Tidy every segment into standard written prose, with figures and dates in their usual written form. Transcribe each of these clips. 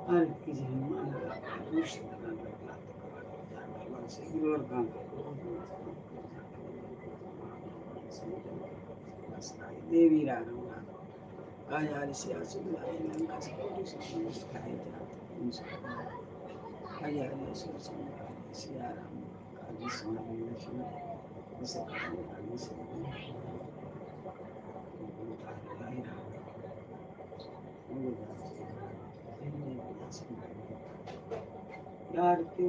Herkese Devi Raghunath, Kayari Siasula, and Cascadis, Kayari Association, Siaram, Kadis, Yarki,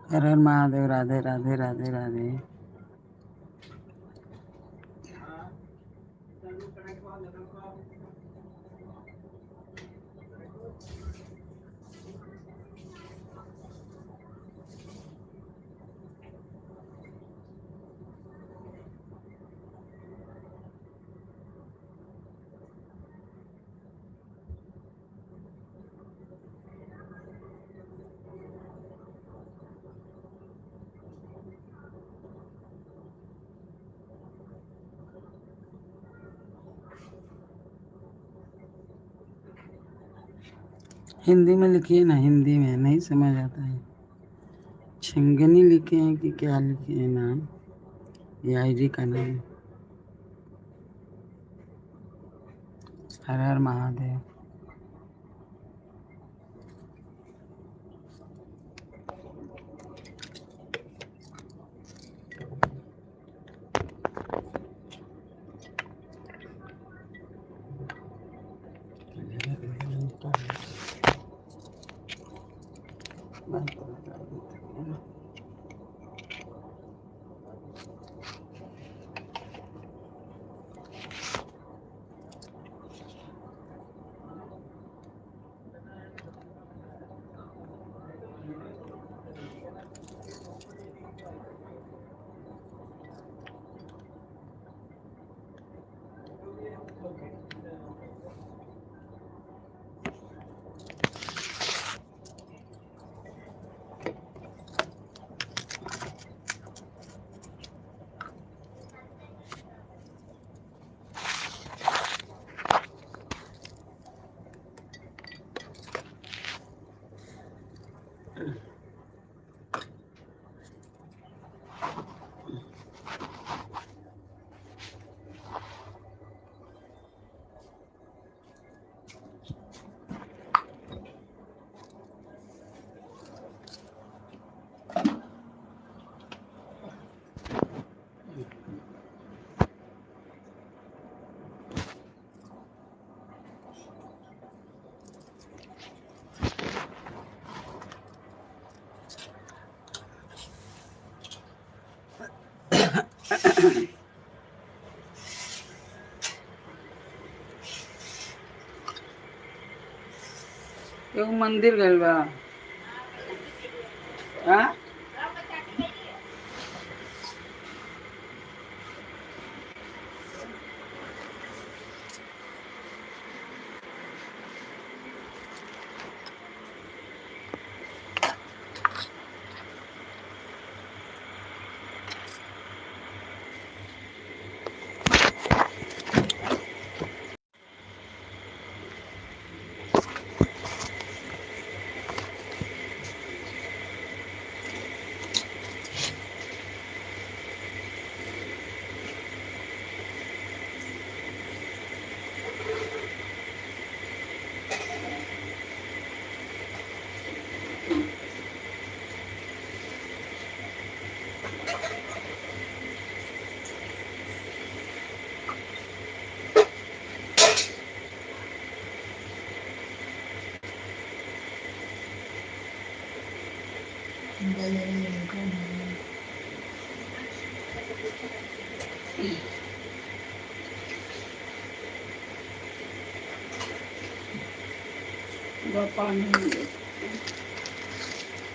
हर हर महादेव। राधे राधे राधे राधे। हिंदी में लिखिए ना, हिंदी में नहीं समझ आता है। छिंगनी लिखे हैं कि क्या लिखे हैं नाम, ये आईडी का नाम। हर हर महादेव। एगो मंदिर गइल बा। हाँ? पानी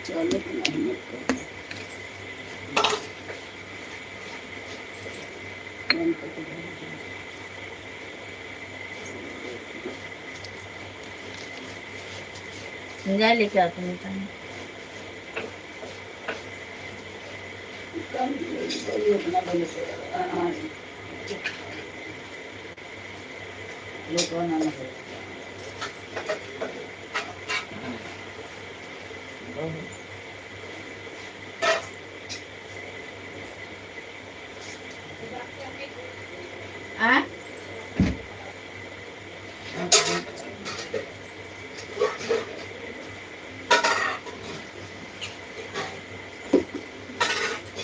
चलो जाए लेके आते हैं पानी।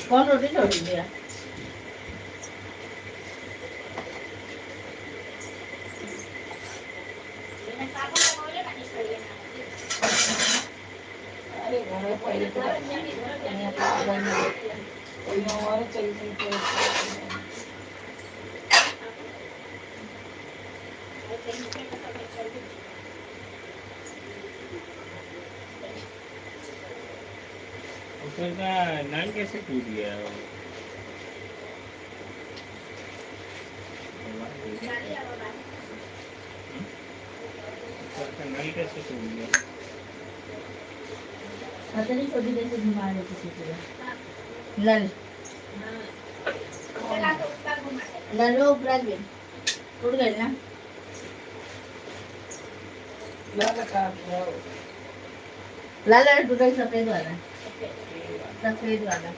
कौन रोटी छोड़ दिया? उसका नल कैसे टूट गया? उसका नल कैसे टूट गया? पता नहीं, छोटी जैसे घुमा रही किसी को नल नल वो ऊपर गए, टूट गए ना। लाल लाल टूटा, सफेद वाला, सफेद वाला।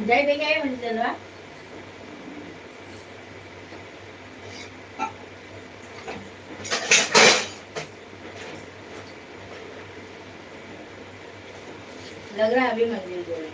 जाए देखे आए म्हणजे चलवा लग रहा है अभी मंदिर जोड़े।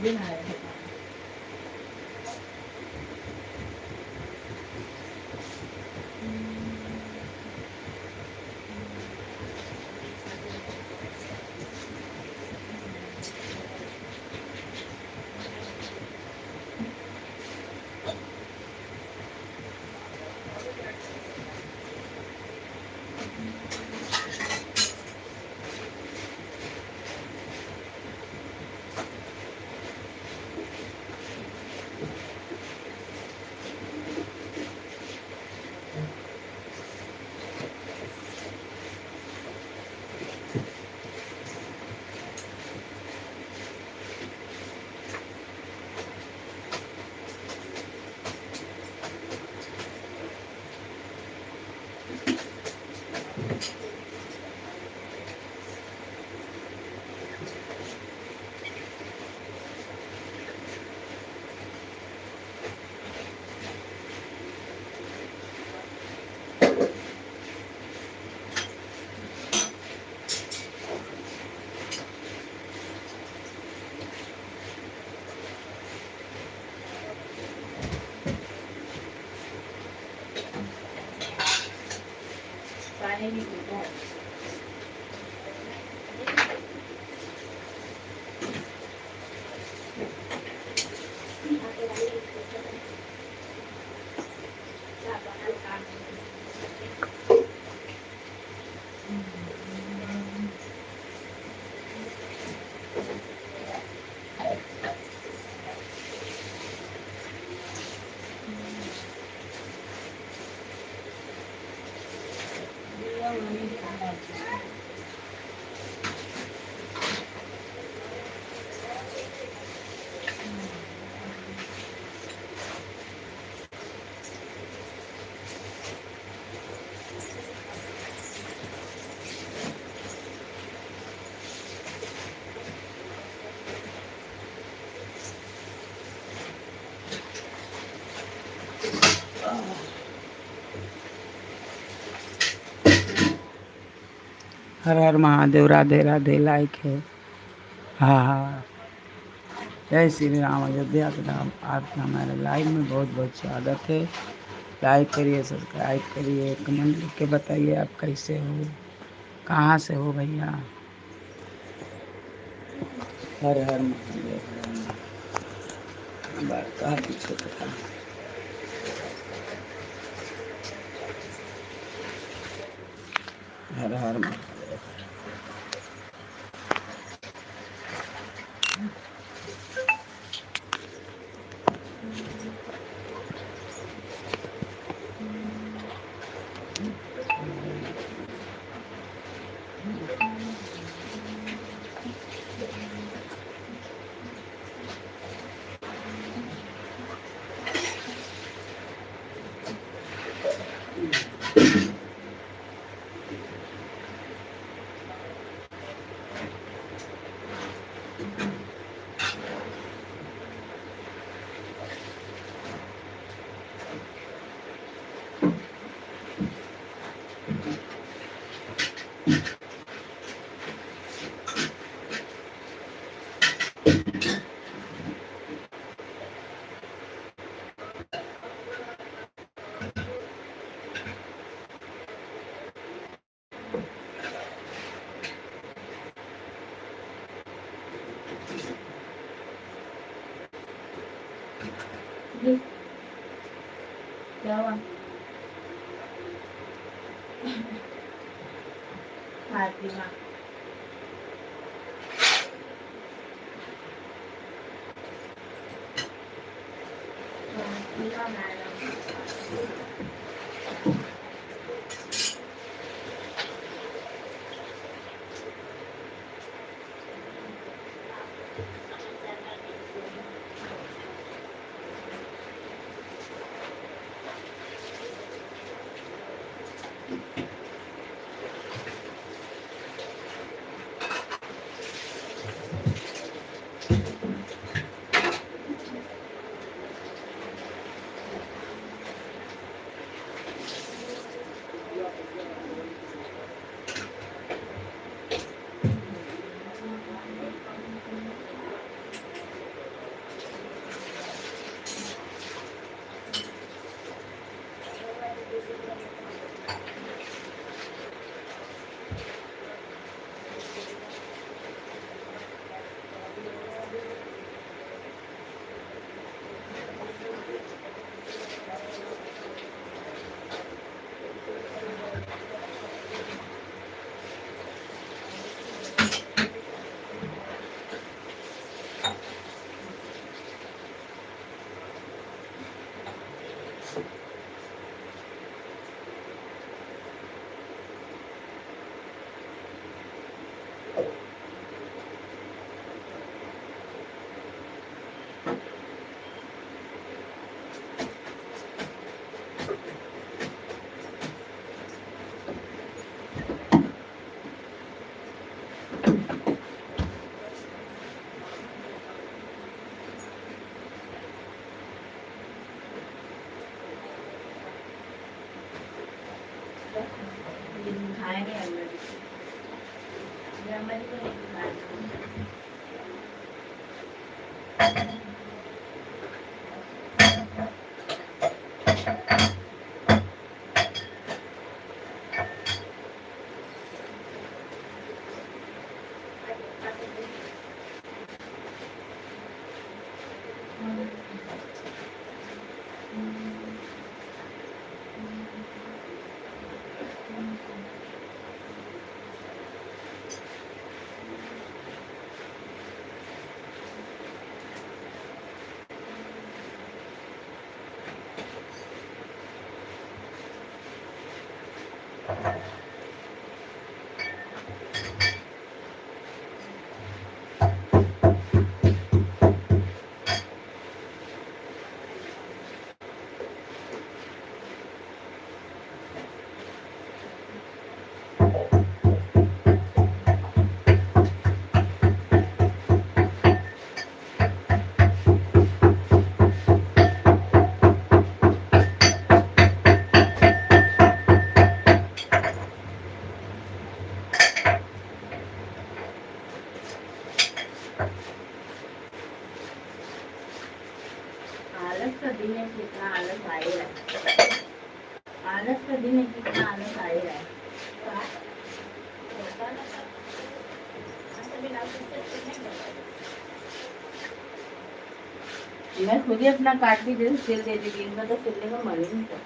दिन आया है। ID ko po. हर हर महादेव, राधे राधे। लाइक है। हाँ हाँ, जय श्री राम। अयोध्या के राम, आपका हमारे लाइव में बहुत बहुत स्वागत है। लाइक करिए, सब्सक्राइब करिए, कमेंट लिख के बताइए आप कैसे हो, कहाँ से हो भैया। हर हर महादेव। कहाँ पीछे पता है। हर हर महादेव। क्या हुआ? फातिमा फातिमा मैडम खाएंगे अंदर को नहीं खाना। आलस का दिन है, कितना आलस आएगा। आलस का दिन है, कितना आलस आएगा। मैं खुद ही अपना काट भी दे सिल दे देगी, इनका तो सिलने का मन ही नहीं था।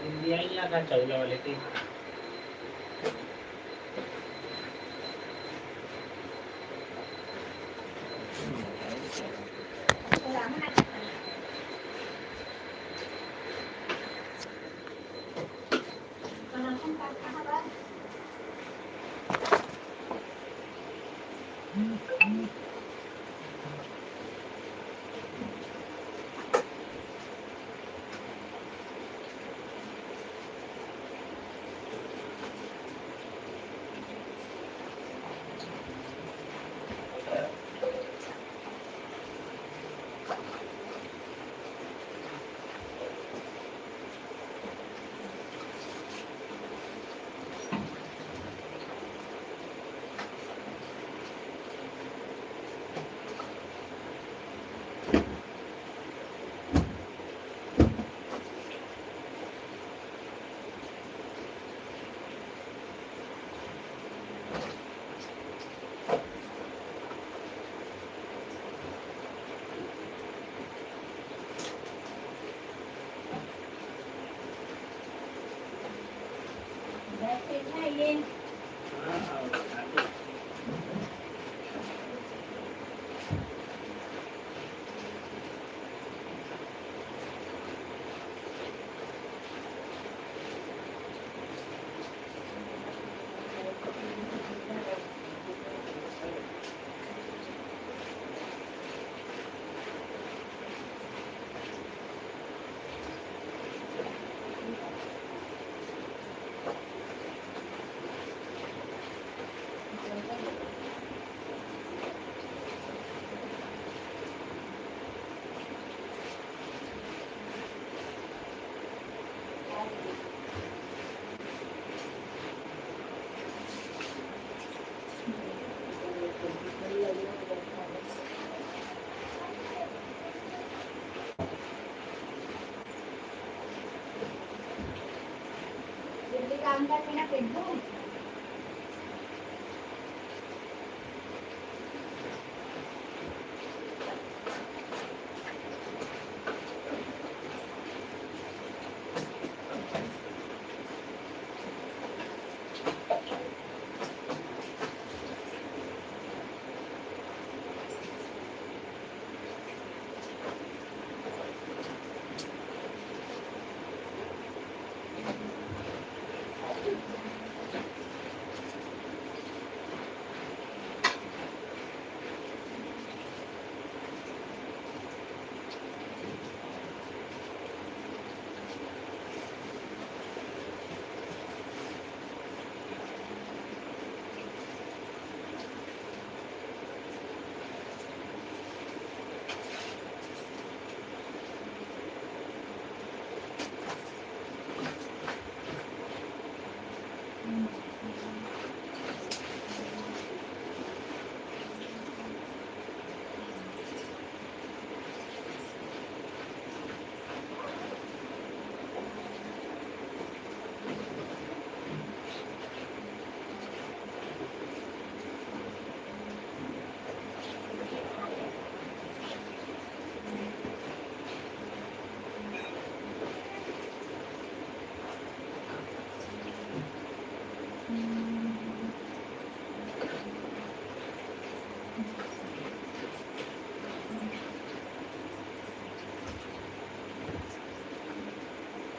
इंडिया का चौला वाले थे।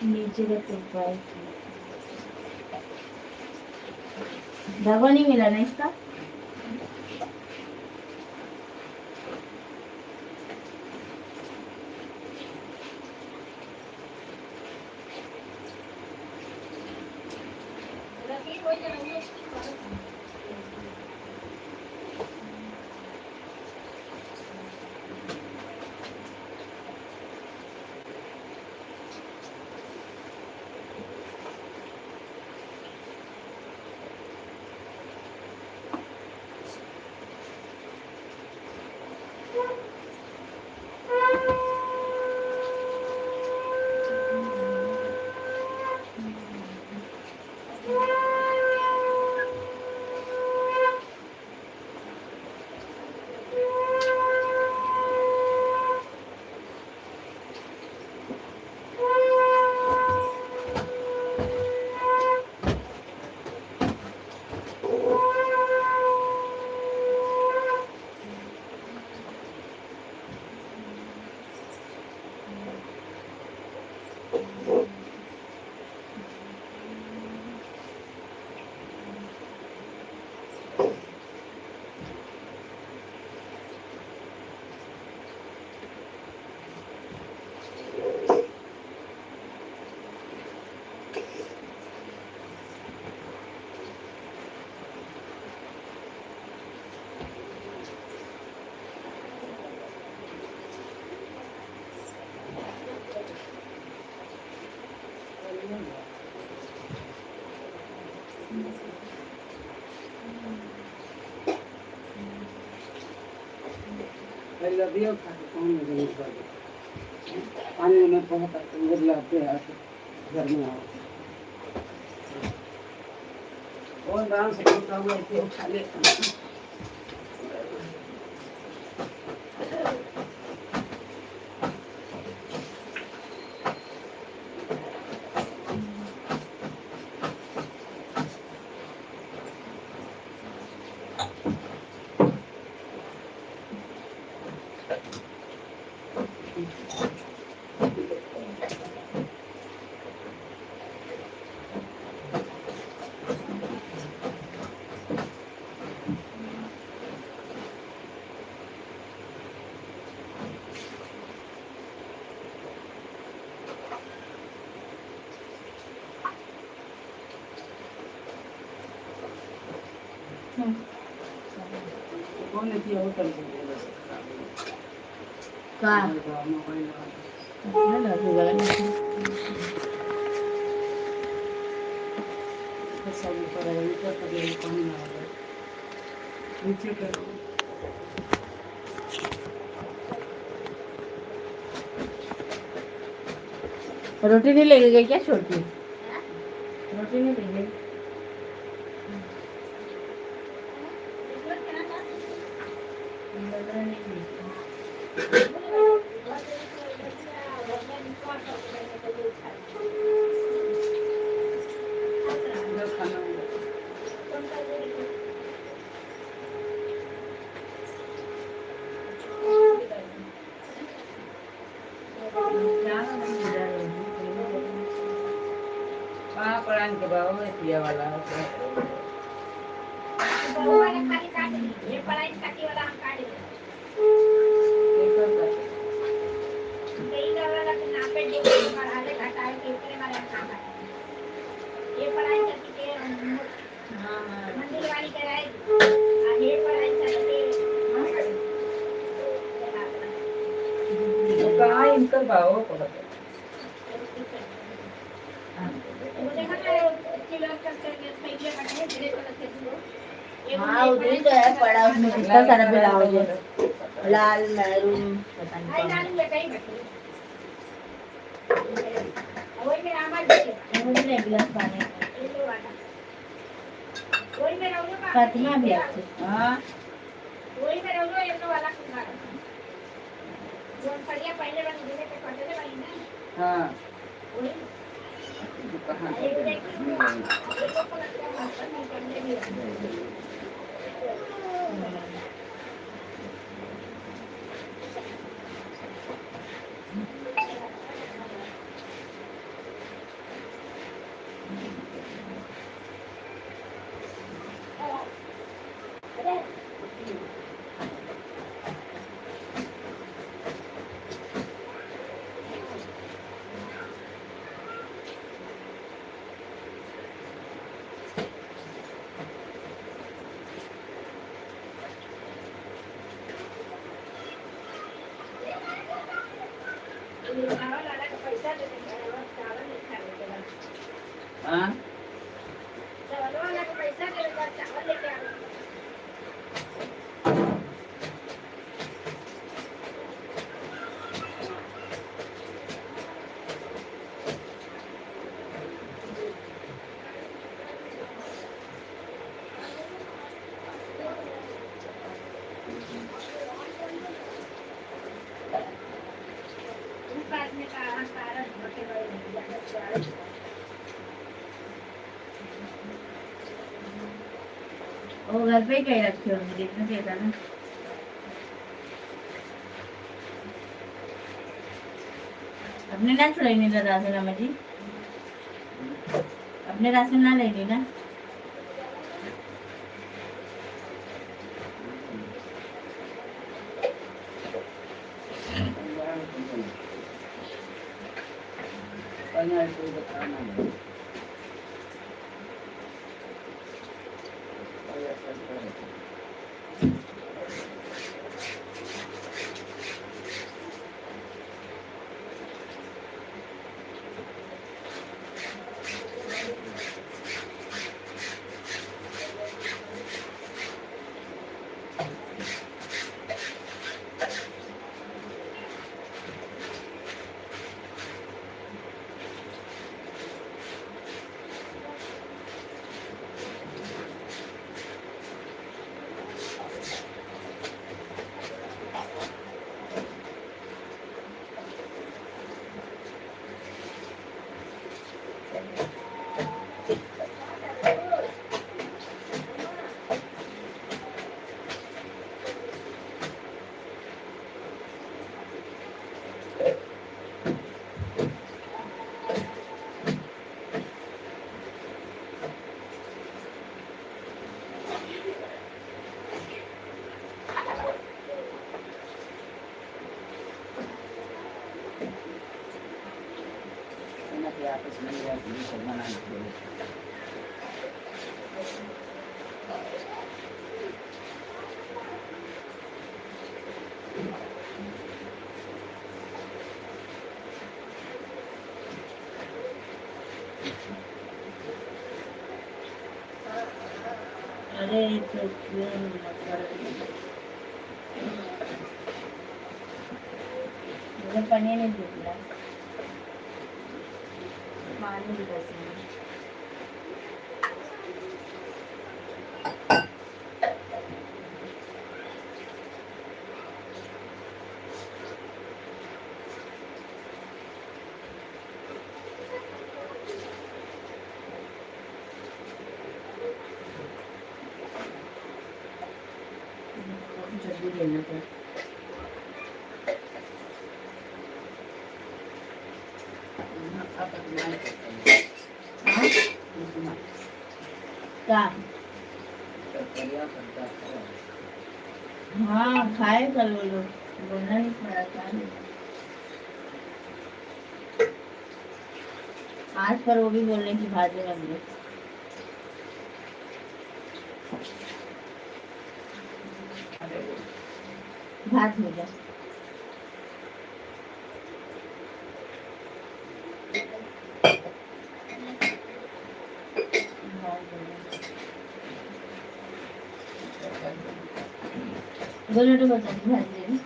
नीचे का प्रोफाइल धागा नहीं मिला ना इसका। दियो खाके पानी में जरूर कर दो। पानी में बहुत गुजलाते हैं घर में आओ और डांस करता हुआ इतने उठा लेता हूँ। कौन दिया होटल को का मोबाइल ना गूगल सब ऊपर है ऊपर पर ये पानी ना आवे नीचे करो रोटी नहीं लेके गई क्या छोटी रोटी नहीं ले गई पढ़ाने के बाद वो किया वाला है ये पढ़ाई काटी वाला हम काट ये पढ़ाई करती के मंदिर वाली कराई ये पढ़ाई करती तो कहाँ इनका भाव पड़ा वो देखा किलो करते पहले बनाए तेरे को लगते थे हाँ उधर ही तो है पड़ा, उसमें कितना सारा ब्लाउज है, लाल मैरून पता नहीं आई कौन नानी है। में कहीं बैठी वही मेरा आवाज दे मुझे नहीं गिलास पानी है। येलो वाला वही मेरा उन्हों का फातिमा भी अच्छी। हाँ वही मेरा उन्हों येलो वाला कुंगा जो फड़िया पहले वाली दिले पे पड़े वाली ना हाँ वही कहाँ एक देखी ये को लगता है मास्टर नहीं करने भी चावल वाला का पैसा दे देंगे चावल नहीं खा लेते हाँ चावल वाला का पैसा दे देंगे चावल लेके आओ बाद में कहा सारा बटे बड़े नहीं जाता वो घर पे ही कहीं रखे होंगे, देखना चाहिए था ना। अपने ना छुड़ाई नहीं था राशन अम्मा जी, अपने राशन ना लेनी ना। कन्या कोई बताना नहीं आपस में मुसलमान अरे तो मुझे पनीर नहीं दिखला, पानी भी बस जल्दी लेना था। क्या? हाँ खाए कल वो लोग, बोलना नहीं पड़ा था। आज पर वो भी बोलने की भाजी बन गई। भात हो गया। दोन्ही टोमॅटोची भाजी आहे.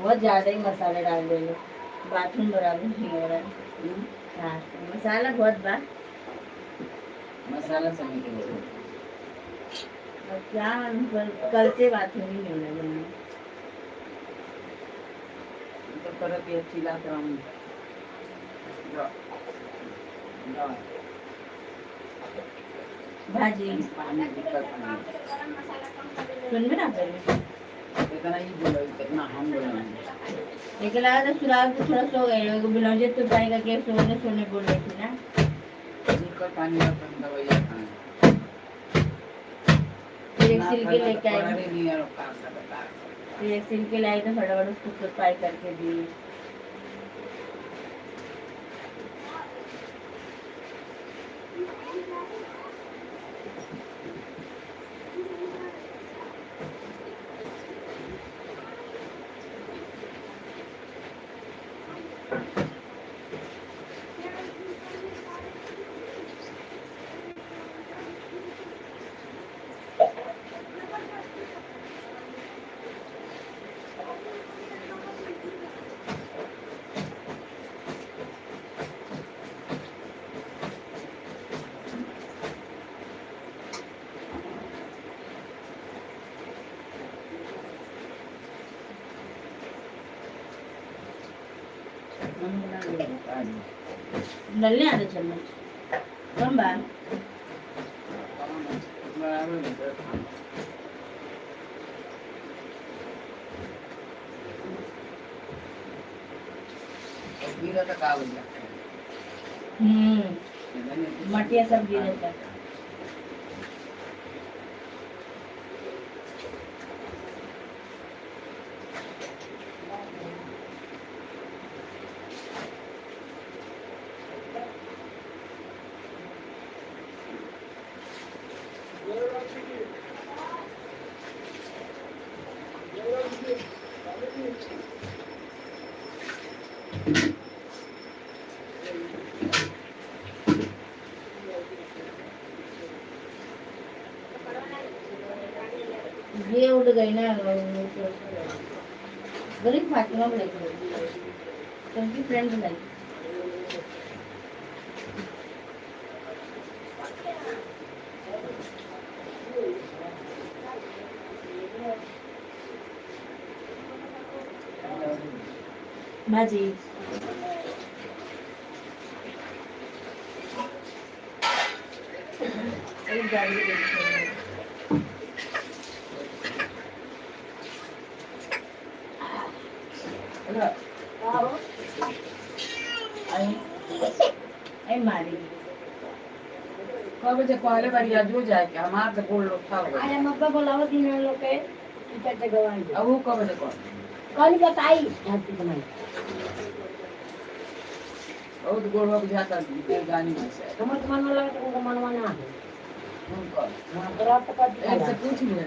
बहुत ज्यादा ही मसाले डाल देंगे बाथरूम बराबर नहीं हो रहा है। हाँ मसाला बहुत बा मसाला सभी के लिए और क्या कल से बाथरूम ही नहीं लगे हैं। तो परत ये चिल्ला कराऊंगी भाजी पानी दिक्कत नहीं गरम मसाला कम कर दे। सुन में ना पहले इतना ही बोलो इतना हम बोलेंगे लेकिन आज तो सुराग तो थोड़ा सो गए बिलौजे तो जाएगा कि सोने सोने बोल रही थी ना। जिसको पानी का दवाइयाँ खाएं फिर एक सिल्के लेके आई नहीं है काम का बता फिर एक सिल्के लाई तो फटाफट उसको फ्राई करके दी। डलने आते चम्मच कम बार मटिया सब गिरे तक ये उड़ गई ना गरीब फातिमा को लेकर उनकी फ्रेंड लाई भाजी एक गाड़ी मारी कब बजे पहले बार याद हो जाए कि हमार तो बोल लोग था आज हम अब्बा बोलावो दिन लोग के टिकट गवाई अब वो कब बजे कौन कल बताई हाथी बनाई बहुत गोलवा बुझाता गानी में से हमर मन में लगे तो मनवा ना उनको हां बड़ा पकड़ एक से पूछ ले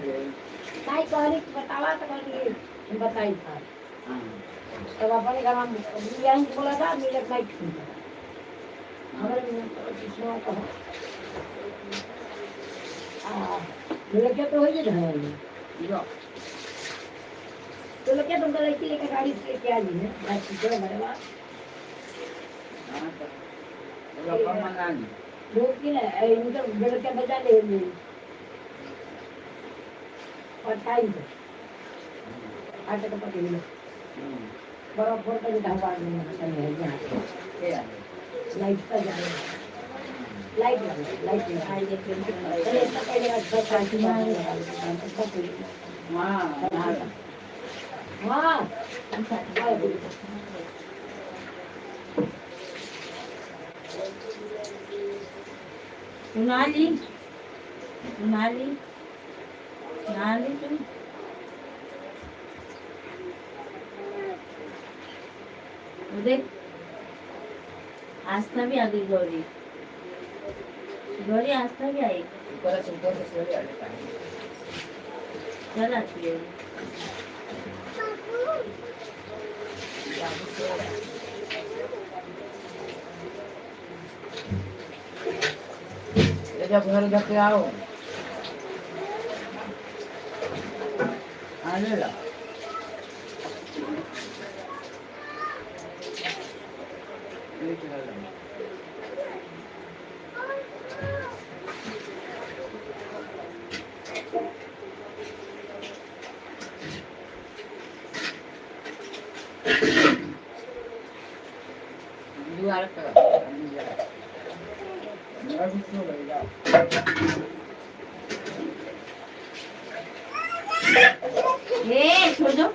काई कहली बतावा तो कहली बताई था हां तब अपने घर में बिरयानी बोला था मिले नहीं थी हमारे में किसने कहा मिले क्या तो हो ही है यो तो लोग क्या तुम लड़की लेकर गाड़ी से लेके आई है बाकी जो हमारे पास हां तो लोग कम मंगानी लोग की ना इनका बेड़ के बजा ले और टाइम आटे का पति मिले बराबर का ढाबा में है लाइट का जाए लाइट लाइट आई देखिए चले इसका पहले आज बस आती है हां हां नाली नाली नाली तुम वो देख आस्था भी आ गई गौरी गौरी आस्था भी आई चल आती है जब घर जाके आओ आने ला दीवार का ए छोड़ दो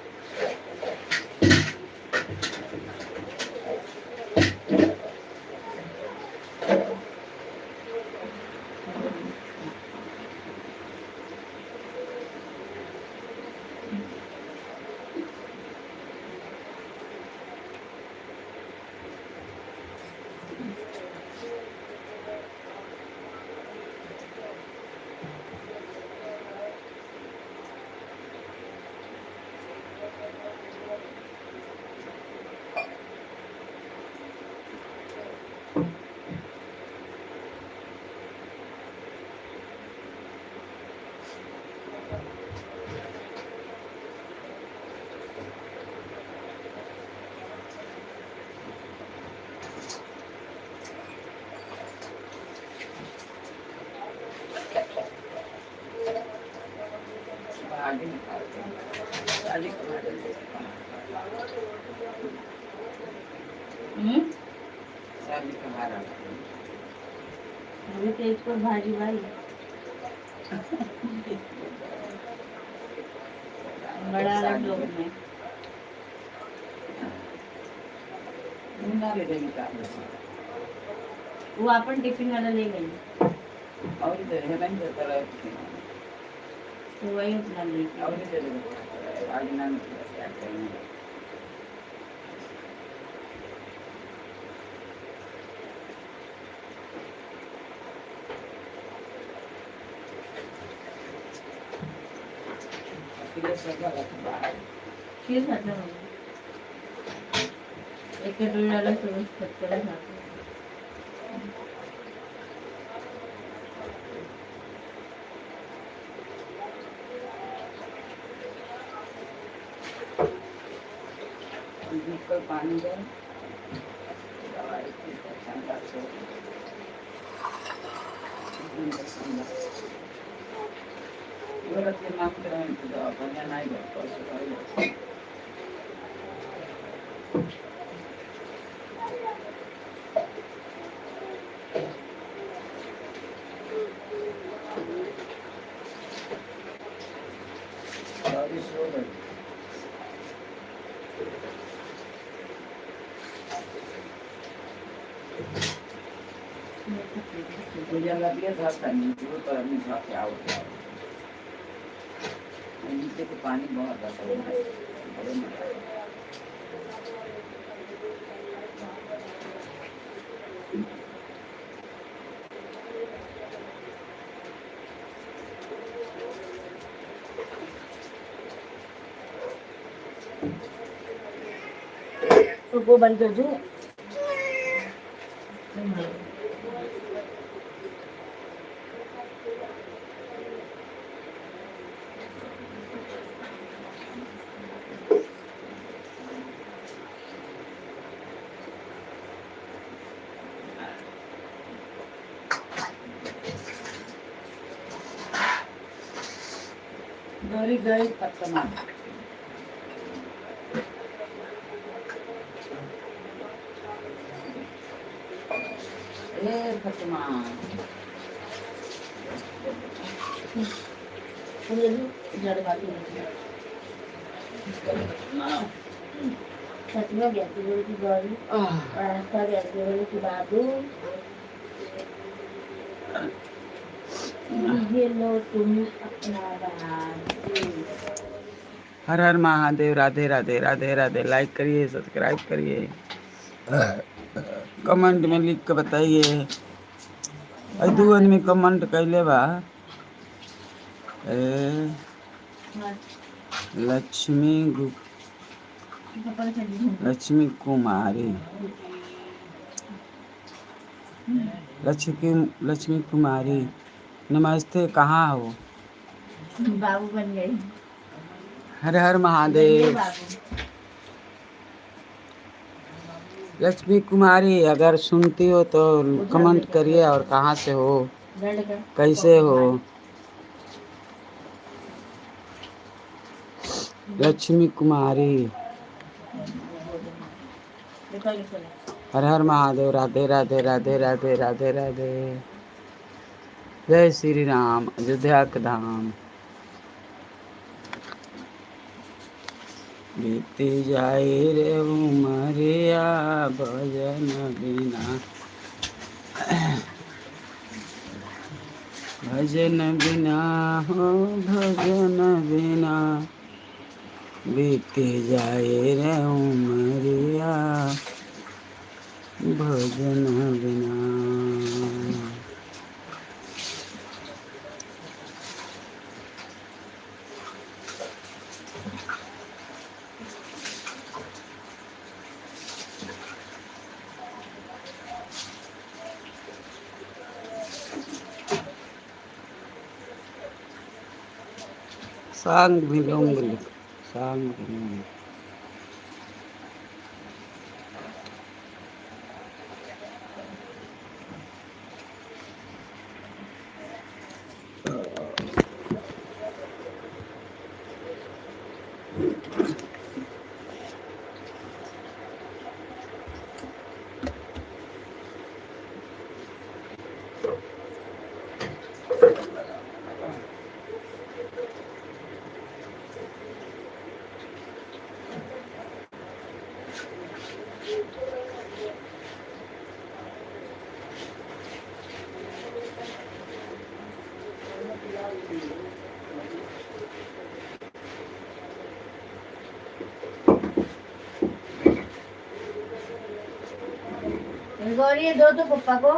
अभी तेज पर भाजी भाई बड़ा अलग लोग में वो अपन टिफिन वाला ले गई और इधर है नहीं जाता है तो वही अपना ले और इधर आज ना क्या करेंगे खीर खाते हैं एक कटोरी वाला सब खाते हैं पर पानी दे दवाई की संगा से वो के नाम करें तो दवा बना नहीं है तो सॉरी सो मुझे लगे था करनी शुरू तो अभी था क्या हो गया नीचे तो पानी बहुत आता है बड़े मजा तो वो बंद कर दूँ गौरी गई पत्तमा पत्तमा सच में कहती बोली की गौरी रास्ता कहती बोली की बाबू ये लो तुम अपना राज हर हर महादेव राधे राधे राधे राधे लाइक करिए सब्सक्राइब करिए कमेंट में लिख के बताइए। दू आदमी कमेंट कैले बा। ए, लक्ष्मी लक्ष्मी कुमारी लक्ष्मी कुमारी नमस्ते, कहाँ हो? बाबू बन गई। हर हर महादेव। लक्ष्मी कुमारी अगर सुनती हो तो कमेंट करिए, और कहाँ से हो, कैसे हो? लक्ष्मी कुमारी, हर हर महादेव। राधे राधे राधे राधे राधे राधे। जय श्री राम, अयोध्या के धाम। बीती जाए रे उमरिया भजन बिना, भजन बिना हो भजन बिना, बीती जाए रे उमरिया भजन बिना। सांग भी लूंगी, सांग भी लूंगी। गौरी दो तो पप्पा को।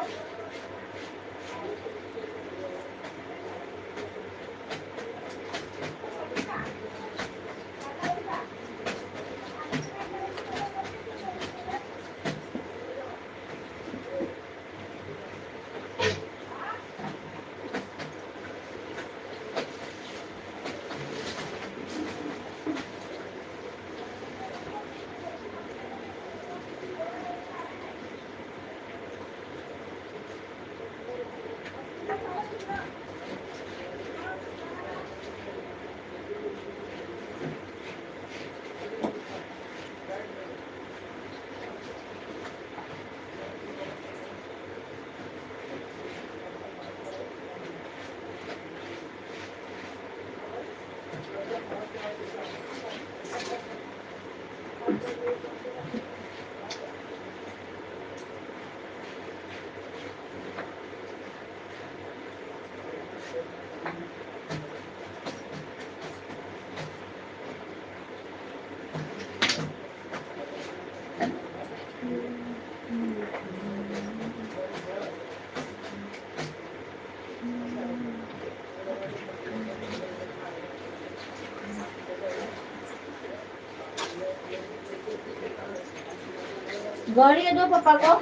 गौरी दो पापा को।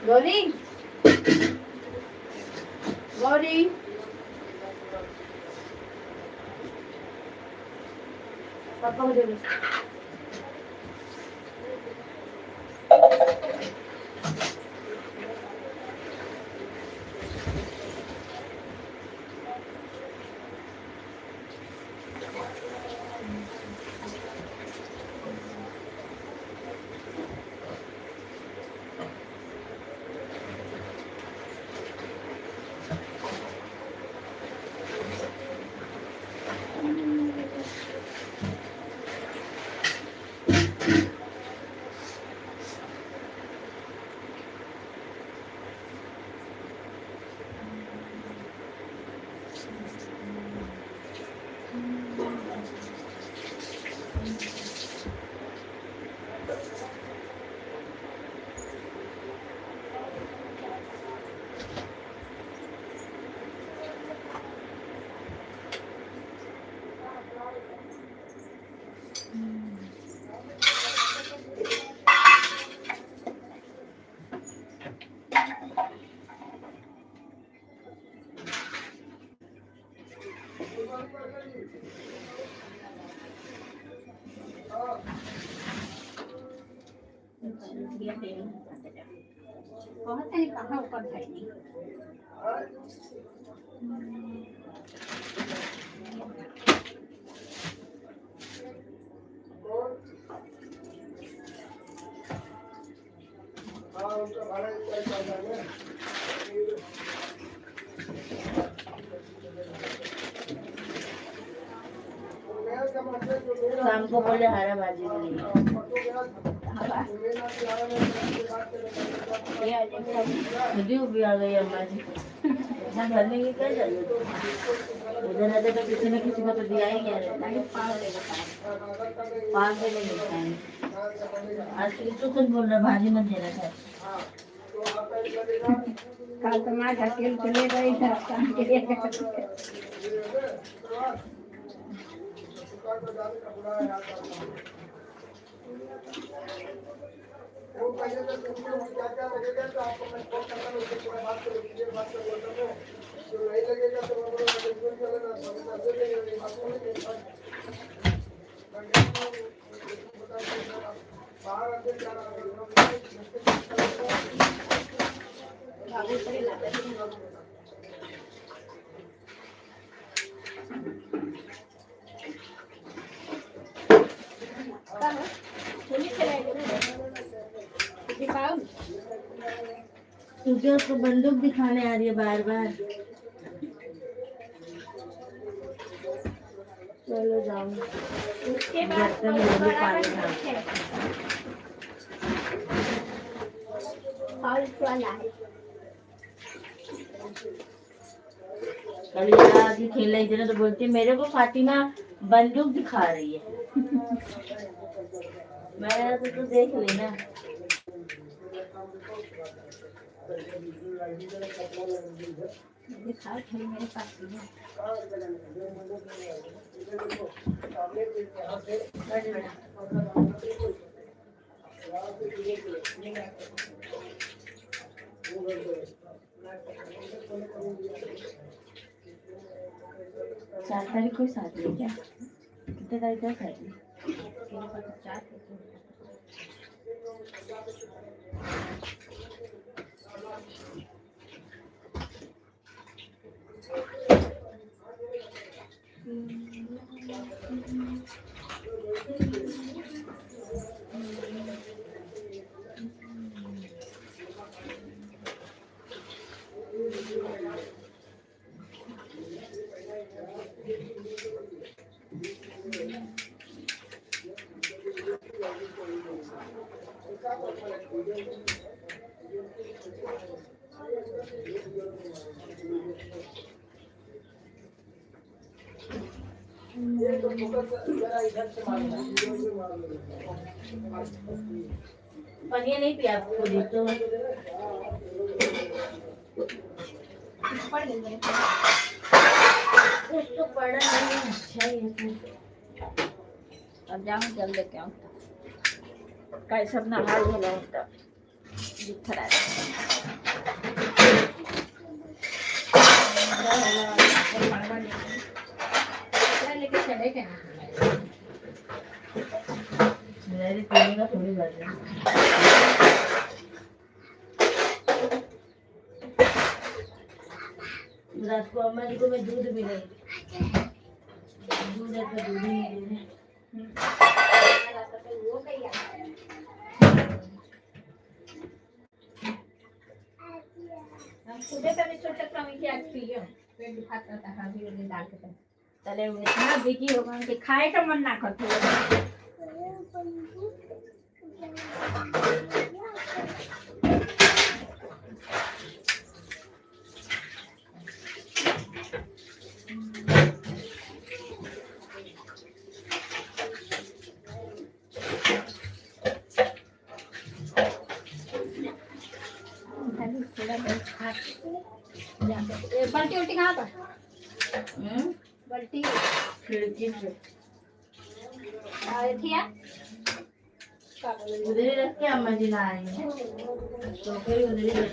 गौरी गौरी पापा को दे दो। बहुत है कहाँ ऊपर खाएंगे। शाम को बोले हरा भाजी के लिए खुद ही भी आ गई अम्मा जी। इतना भरने की क्या जरूरत है? उधर रहते तो किसी न किसी को तो दिया ही क्या रहता है। 5 किलो मिलता है। आज तो खुद बोल रहा भाजी मत देना था। कल तो माँ ढकेल चले गई था काम के लिए। तुझे उसको बंदूक दिखाने आ रही है बार बार। चलो जाओ कल आगे खेल रही थी ना तो बोलती मेरे को फातिमा बंदूक दिखा रही है। मैं तो देख लेना। मेरे पास चार तारीख को शादी है क्या? कितने तारीख को शादी? पनिया नहीं पिया आपको दी तो कुछ तो पड़ा नहीं। अच्छा ही है। अब जाऊँ जल्द लेके आऊँ कई सब ना हाल हो होता दिख रहा है लेके चले गए मेरे पीने का थोड़ी बात है। रात को अम्मा जी को मैं दूध भी नहीं दूध है तो दूध ही नहीं दे सुबह का भी सोचा था मैं कि आज पी लो पेट दुखाता था हाथी वाली डाल के तले हुए इतना बिकी होगा कि खाए का मन ना करता बल्टी उल्टी कहाँ पर बल्टी खिड़की से उधर ही रख के अम्मा जी ना आई है तो फिर उधर ही रख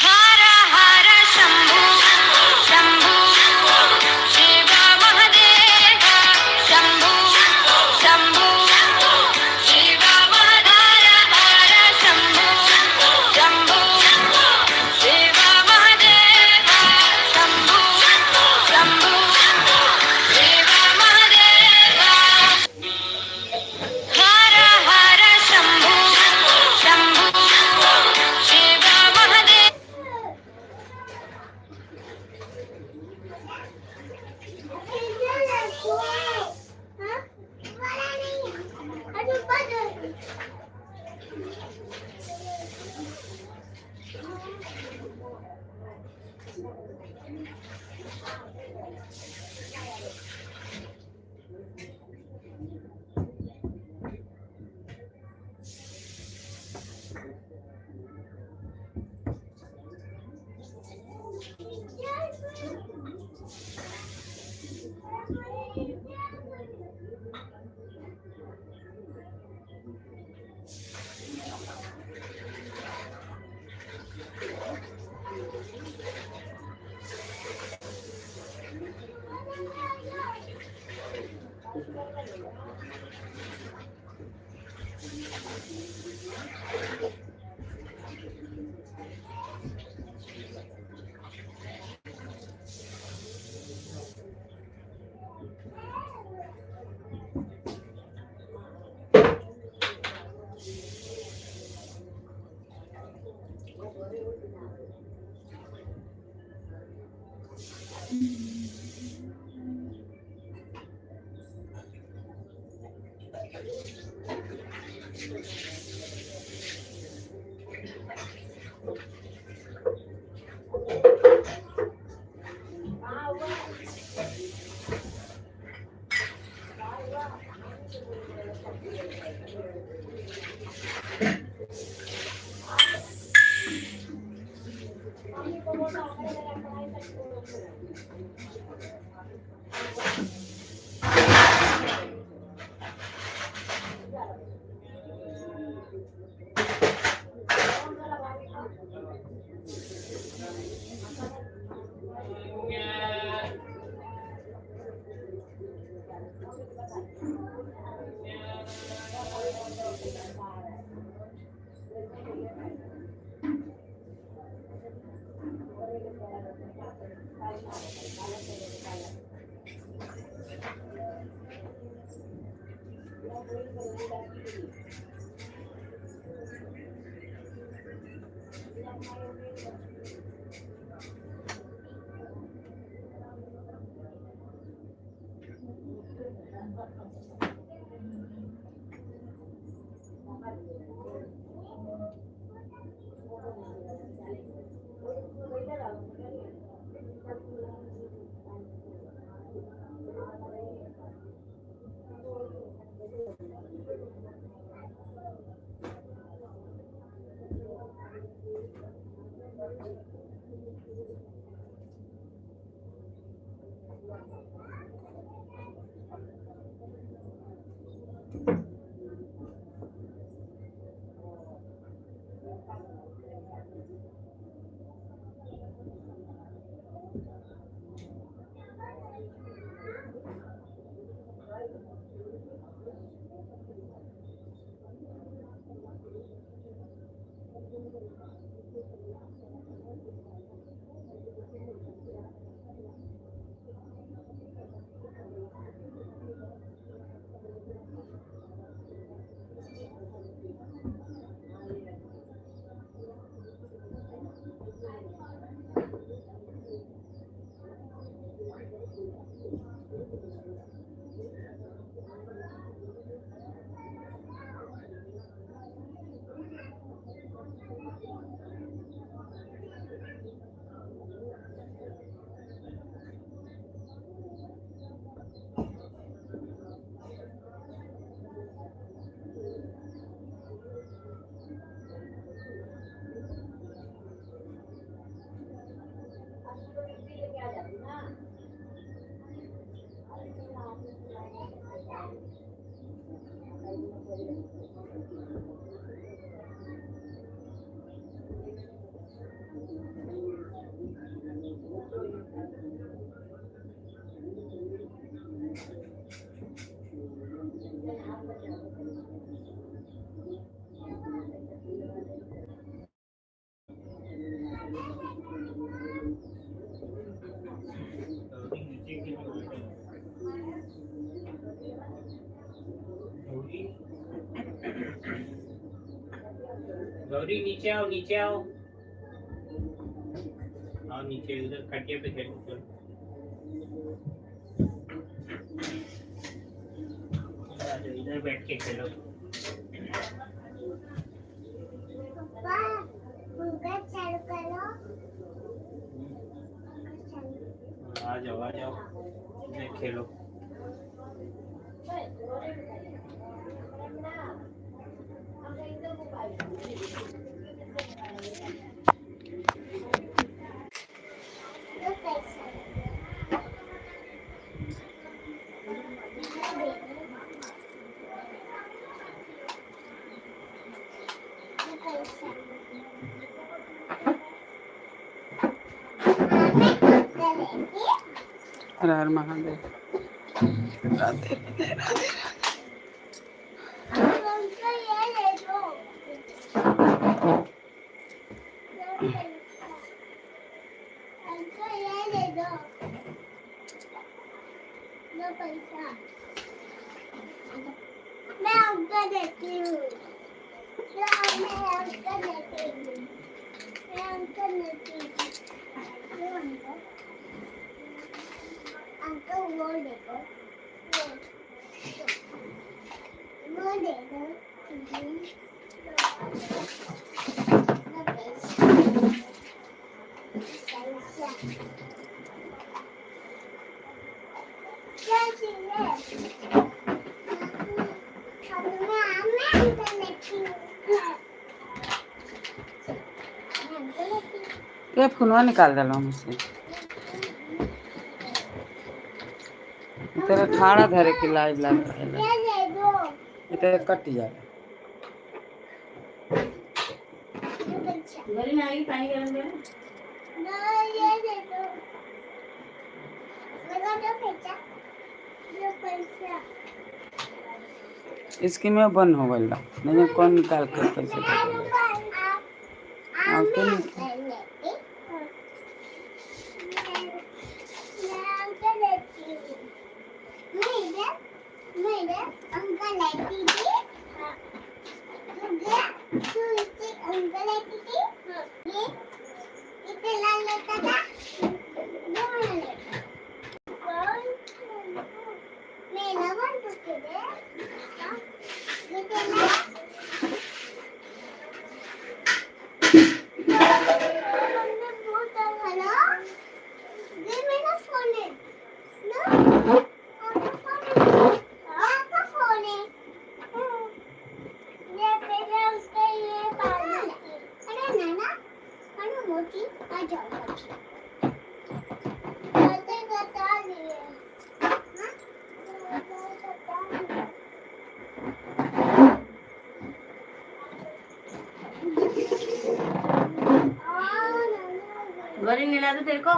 हर हर शंभू शंभू शिव महादेव शंभू शंभू शिव महादेव हर शंभू शंभू शिव महादेव शंभू शंभू शिव महादेव हर हर शंभू शंभू शिव महादेव गौरी नीचे आओ, नीचे आओ। आओ नीचे, उधर खटिया पे खेलो चलो। आ जाओ, इधर बैठ के खेलो। आ जाओ, आ जाओ, इधर खेलो। हर हर महादेव। राधे राधे राधे। मैं आपको देती हूँ। मैं आपको देती हूँ। मैं आपको देती हूँ। अंकल वो देखो, वो देखो। क्या चाहिए? ये फोनवा निकाल डालो मुझसे। तेरा ठाड़ा धरे की लाइव लाइव रहेला। ये तेरे कट जाएगा। गौरी में आएगी, पानी गरम दे ना। इसकी में बंद हो गई नहीं कौन निकाल कर कैसे आप तो गौरी मिला दो तेरे को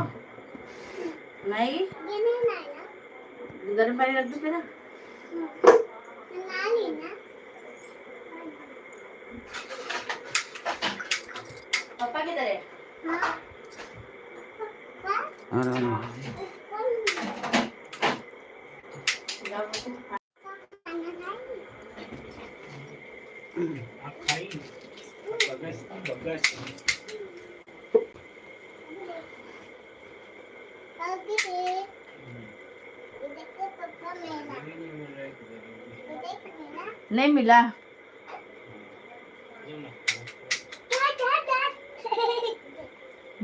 नहीं गर्म पानी रख दो तेरा पापा किधर है आप खाई बगस बगस नहीं मिला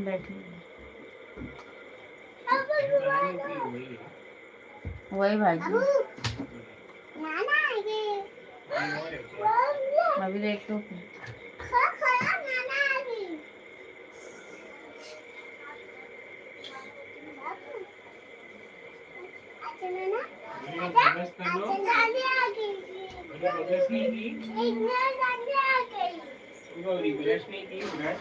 बैठी वही भाजी अभी देख तो बगस कर लो बगस नहीं की गौरी ब्रश नहीं की ब्रश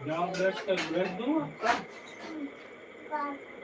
जाओ ब्रश कर ब्रश दूँ आपका